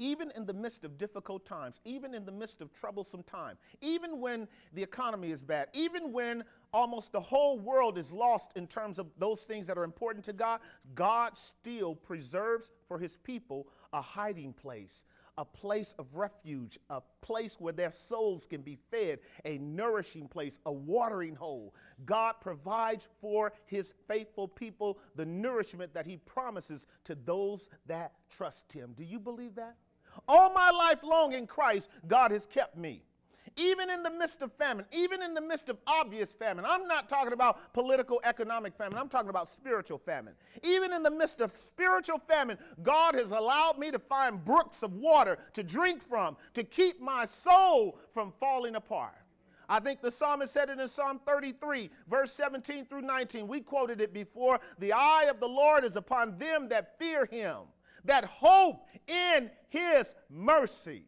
even in the midst of difficult times, even in the midst of troublesome time, even when the economy is bad, even when almost the whole world is lost in terms of those things that are important to God, God still preserves for his people a hiding place, a place of refuge, a place where their souls can be fed, a nourishing place, a watering hole. God provides for his faithful people the nourishment that he promises to those that trust him. Do you believe that? All my life long in Christ, God has kept me. Even in the midst of famine, even in the midst of obvious famine. I'm not talking about political, economic famine. I'm talking about spiritual famine. Even in the midst of spiritual famine, God has allowed me to find brooks of water to drink from, to keep my soul from falling apart. I think the psalmist said it in Psalm 33, verse 17 through 19. We quoted it before. The eye of the Lord is upon them that fear him, that hope in his mercy.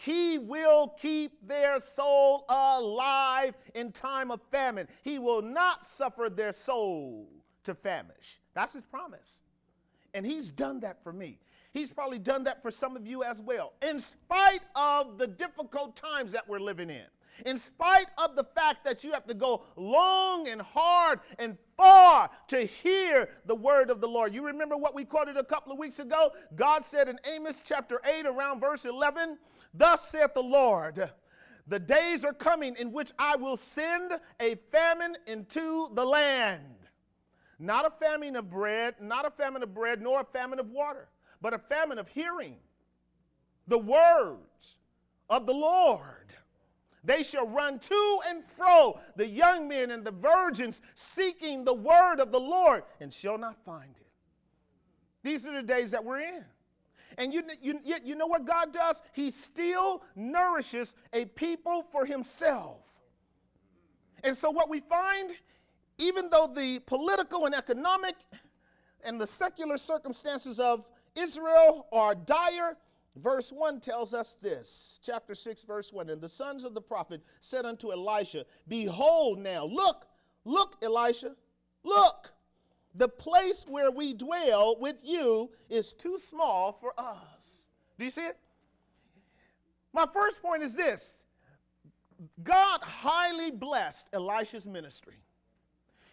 He will keep their soul alive in time of famine. He will not suffer their soul to famish. That's his promise. And he's done that for me. He's probably done that for some of you as well. In spite of the difficult times that we're living in spite of the fact that you have to go long and hard and far to hear the word of the Lord. You remember what we quoted a couple of weeks ago? God said in Amos chapter 8 around verse 11, "Thus saith the Lord, the days are coming in which I will send a famine into the land." Not a famine of bread, nor a famine of water, but a famine of hearing the words of the Lord. They shall run to and fro, the young men and the virgins, seeking the word of the Lord, and shall not find it. These are the days that we're in. And you know what God does? He still nourishes a people for himself. And so what we find, even though the political and economic and the secular circumstances of Israel are dire, verse 1 tells us this, chapter 6, verse 1. "And the sons of the prophet said unto Elisha, Behold now, look, Elisha, look, the place where we dwell with you is too small for us." Do you see it? My first point is this. God highly blessed Elisha's ministry.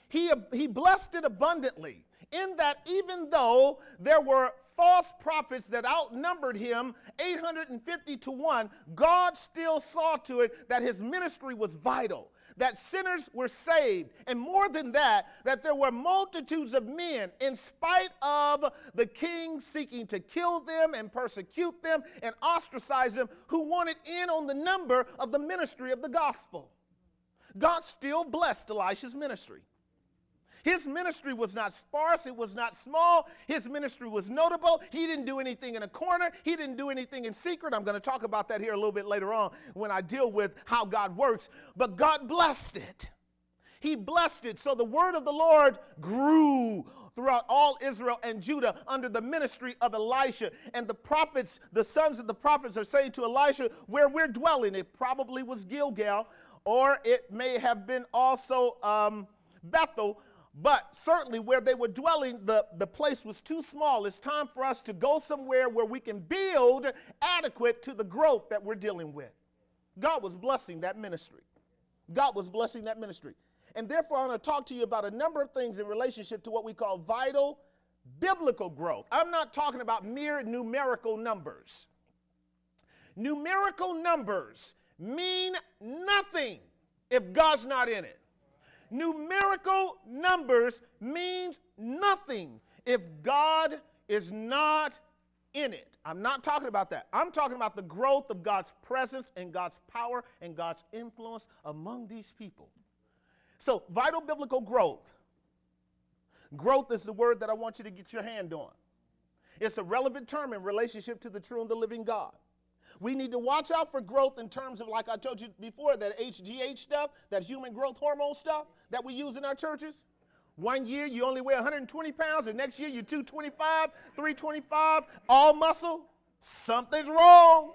He blessed it abundantly in that even though there were false prophets that outnumbered him 850 to 1, God still saw to it that his ministry was vital, that sinners were saved, and more than that, that there were multitudes of men, in spite of the king seeking to kill them and persecute them and ostracize them, who wanted in on the number of the ministry of the gospel. God still blessed Elisha's ministry. His ministry was not sparse. It was not small. His ministry was notable. He didn't do anything in a corner. He didn't do anything in secret. I'm going to talk about that here a little bit later on when I deal with how God works. But God blessed it. He blessed it. So the word of the Lord grew throughout all Israel and Judah under the ministry of Elisha. And the prophets, the sons of the prophets, are saying to Elisha, where we're dwelling, it probably was Gilgal, or it may have been also Bethel. But certainly where they were dwelling, the place was too small. It's time for us to go somewhere where we can build adequate to the growth that we're dealing with. God was blessing that ministry. God was blessing that ministry. And therefore, I want to talk to you about a number of things in relationship to what we call vital biblical growth. I'm not talking about mere numerical numbers. Numerical numbers mean nothing if God's not in it. Numerical numbers means nothing if God is not in it. I'm not talking about that. I'm talking about the growth of God's presence and God's power and God's influence among these people. So, vital biblical growth. Growth is the word that I want you to get your hand on. It's a relevant term in relationship to the true and the living God. We need to watch out for growth in terms of, like I told you before, that HGH stuff, that human growth hormone stuff that we use in our churches. One year you only weigh 120 pounds, and next year you're 225, 325, all muscle. Something's wrong.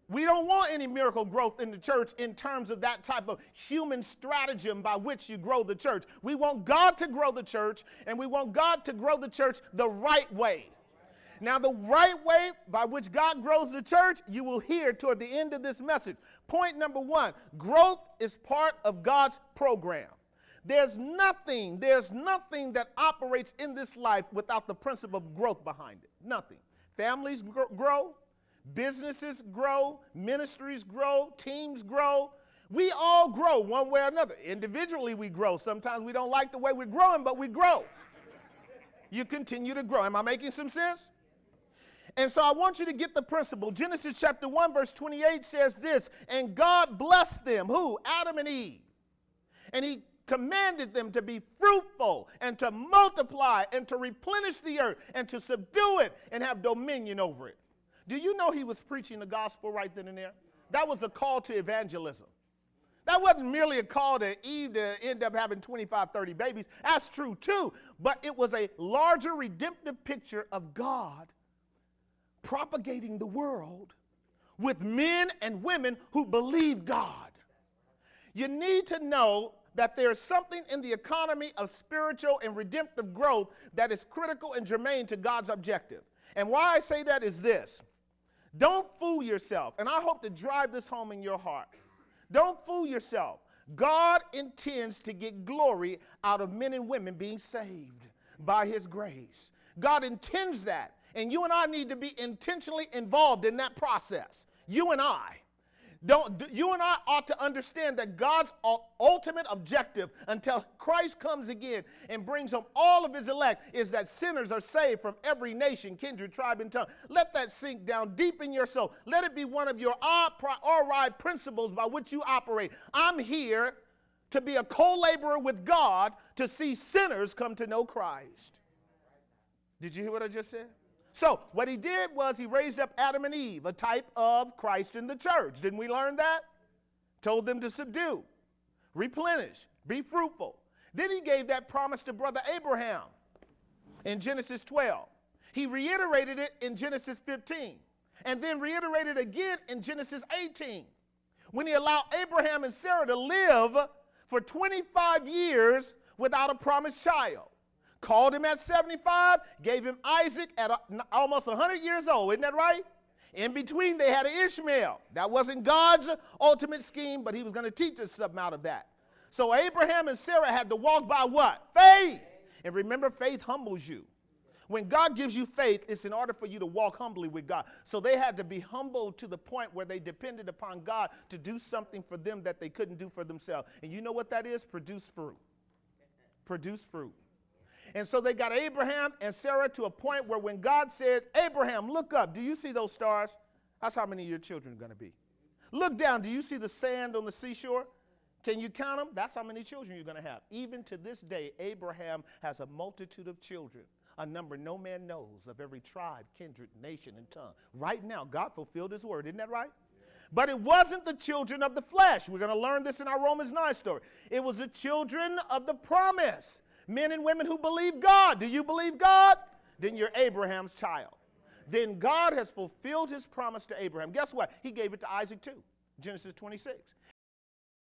We don't want any miracle growth in the church in terms of that type of human stratagem by which you grow the church. We want God to grow the church, and we want God to grow the church the right way. Now, the right way by which God grows the church, you will hear toward the end of this message. Point number one, growth is part of God's program. There's nothing that operates in this life without the principle of growth behind it. Nothing. Families grow, businesses grow, ministries grow, teams grow. We all grow one way or another. Individually, we grow. Sometimes we don't like the way we're growing, but we grow. You continue to grow. Am I making some sense? And so I want you to get the principle. Genesis chapter 1, verse 28 says this, and God blessed them. Who? Adam and Eve. And he commanded them to be fruitful and to multiply and to replenish the earth and to subdue it and have dominion over it. Do you know he was preaching the gospel right then and there? That was a call to evangelism. That wasn't merely a call to Eve to end up having 25, 30 babies. That's true too. But it was a larger redemptive picture of God propagating the world with men and women who believe God. You need to know that there's something in the economy of spiritual and redemptive growth that is critical and germane to God's objective. And why I say that is this. Don't fool yourself. And I hope to drive this home in your heart. Don't fool yourself. God intends to get glory out of men and women being saved by his grace. God intends that. And you and I need to be intentionally involved in that process. You and I. You and I ought to understand that God's ultimate objective until Christ comes again and brings home all of his elect is that sinners are saved from every nation, kindred, tribe, and tongue. Let that sink down deep in your soul. Let it be one of your priori principles by which you operate. I'm here to be a co-laborer with God to see sinners come to know Christ. Did you hear what I just said? So what he did was he raised up Adam and Eve, a type of Christ in the church. Didn't we learn that? Told them to subdue, replenish, be fruitful. Then he gave that promise to brother Abraham in Genesis 12. He reiterated it in Genesis 15 and then reiterated again in Genesis 18 when he allowed Abraham and Sarah to live for 25 years without a promised child. Called him at 75, gave him Isaac at almost 100 years old. Isn't that right? In between, they had an Ishmael. That wasn't God's ultimate scheme, but he was going to teach us something out of that. So Abraham and Sarah had to walk by what? Faith. And remember, faith humbles you. When God gives you faith, it's in order for you to walk humbly with God. So they had to be humbled to the point where they depended upon God to do something for them that they couldn't do for themselves. And you know what that is? Produce fruit. Produce fruit. And so they got Abraham and Sarah to a point where when God said, Abraham, look up. Do you see those stars? That's how many of your children are going to be. Look down. Do you see the sand on the seashore? Can you count them? That's how many children you're going to have. Even to this day, Abraham has a multitude of children, a number no man knows, of every tribe, kindred, nation, and tongue. Right now, God fulfilled his word. Isn't that right? But it wasn't the children of the flesh. We're going to learn this in our Romans 9 story. It was the children of the promise. Men and women who believe God. Do you believe God? Then you're Abraham's child. Then God has fulfilled his promise to Abraham. Guess what? He gave it to Isaac too. Genesis 26.